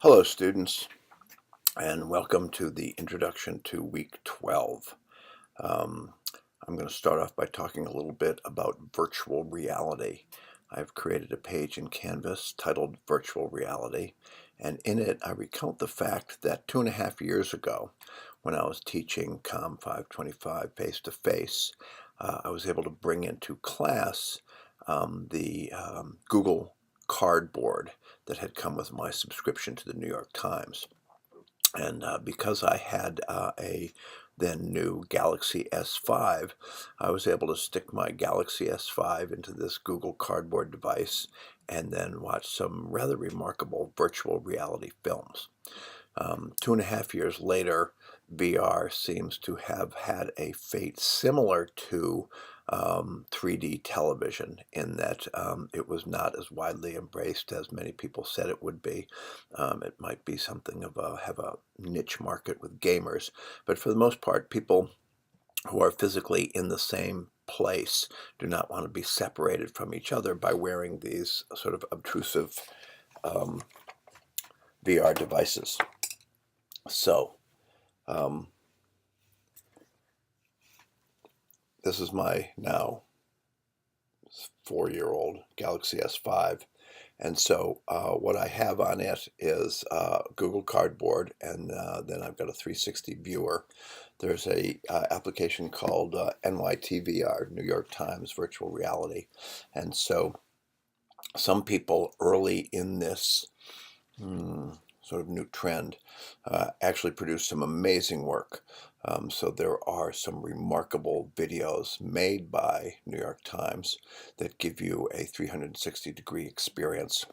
Hello, students, and welcome to the introduction to week 12. Um, I'm going to start off by talking a little bit about virtual reality. I've created a page in Canvas titled Virtual Reality, and in it I recount the fact that 2.5 years ago, when I was teaching COM 525 face-to-face, I was able to bring into class the Google Cardboard that had come with my subscription to the New York Times. And because I had a then new Galaxy S5, I was able to stick my Galaxy S5 into this Google Cardboard device and then watch some rather remarkable virtual reality films. 2.5 years later, VR seems to have had a fate similar to 3D television in that it was not as widely embraced as many people said it would be. It might be something of have a niche market with gamers, but for the most part, people who are physically in the same place do not want to be separated from each other by wearing these sort of obtrusive um, VR devices. So, um, this is my now 4-year-old Galaxy S5. And so what I have on it is Google Cardboard, and then I've got a 360 viewer. There's a application called NYTVR, New York Times Virtual Reality. And so some people early in this sort of new trend actually produced some amazing work. So there are some remarkable videos made by New York Times that give you a 360-degree experience.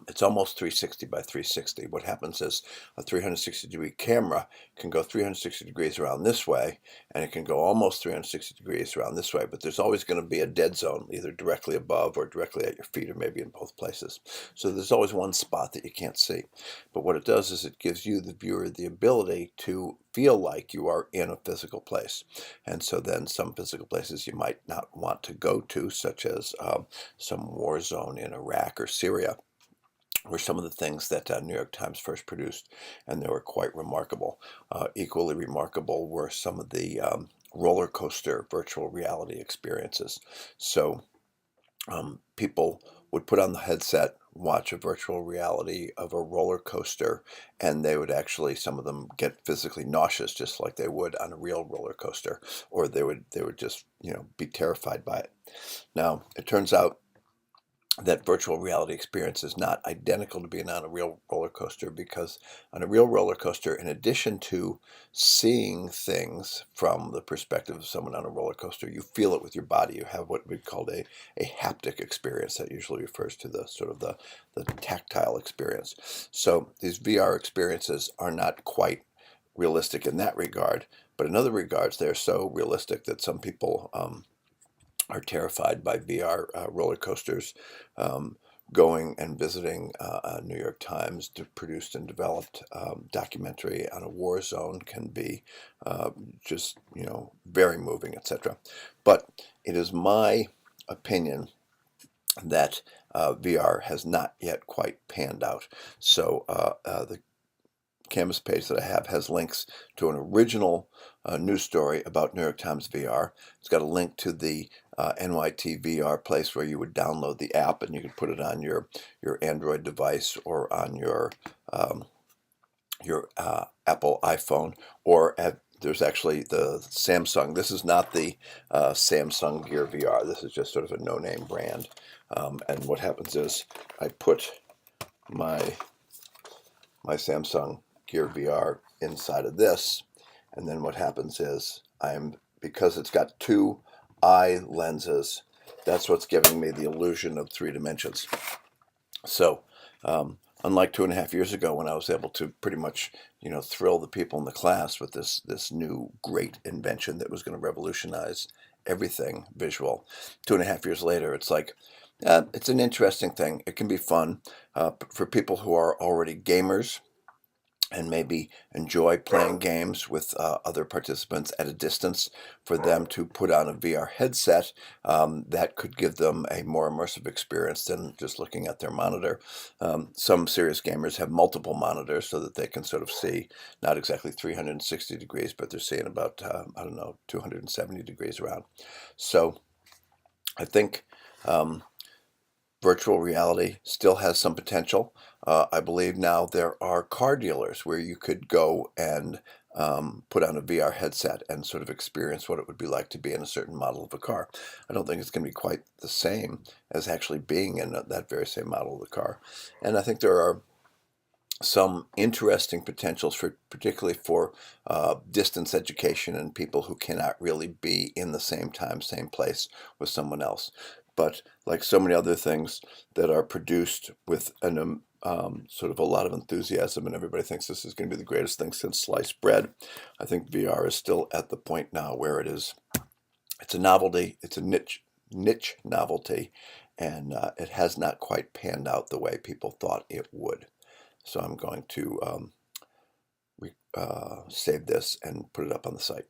It's almost 360 by 360. What happens is a 360-degree camera can go 360 degrees around this way, and it can go almost 360 degrees around this way, but there's always going to be a dead zone, either directly above or directly at your feet, or maybe in both places. So there's always one spot that you can't see. But what it does is it gives you, the viewer, the ability to feel like you are in a physical place. And so then some physical places you might not want to go to, such as some war zone in Iraq or Syria, were some of the things that New York Times first produced, and they were quite remarkable. Equally remarkable were some of the roller coaster virtual reality experiences. So people would put on the headset, watch a virtual reality of a roller coaster, and they would actually, some of them, get physically nauseous, just like they would on a real roller coaster, or they would just be terrified by it. Now it turns out that virtual reality experience is not identical to being on a real roller coaster, because on a real roller coaster, in addition to seeing things from the perspective of someone on a roller coaster, you feel it with your body. You have what we call a haptic experience that usually refers to the sort of the tactile experience. So these VR experiences are not quite realistic in that regard, but in other regards, they're so realistic that some people are terrified by VR roller coasters. Going and visiting a New York Times produced and developed documentary on a war zone can be just, very moving, etc. But it is my opinion that VR has not yet quite panned out. So the Canvas page that I have has links to an original news story about New York Times VR. It's got a link to the NYT VR place where you would download the app, and you could put it on your Android device or on your Apple iPhone, or there's actually the Samsung. This is not the Samsung Gear VR. This is just sort of a no-name brand. And what happens is I put my Samsung Gear VR inside of this, and then what happens is because it's got two eye lenses, that's what's giving me the illusion of 3 dimensions. So unlike 2.5 years ago, when I was able to pretty much thrill the people in the class with this new great invention that was going to revolutionize everything visual, 2.5 years later, it's like, it's an interesting thing. It can be fun for people who are already gamers. and maybe enjoy playing games with other participants at a distance, for them to put on a VR headset that could give them a more immersive experience than just looking at their monitor. Some serious gamers have multiple monitors so that they can sort of see not exactly 360 degrees, but they're seeing about, I don't know, 270 degrees around. So I think virtual reality still has some potential. I believe now there are car dealers where you could go and put on a VR headset and sort of experience what it would be like to be in a certain model of a car. I don't think it's going to be quite the same as actually being in that very same model of the car. And I think there are some interesting potentials for, particularly for distance education and people who cannot really be in the same time, same place with someone else. But like so many other things that are produced with an sort of a lot of enthusiasm, and everybody thinks this is going to be the greatest thing since sliced bread, I think VR is still at the point now where it's a novelty, it's a niche novelty, and it has not quite panned out the way people thought it would. So I'm going to save this and put it up on the site.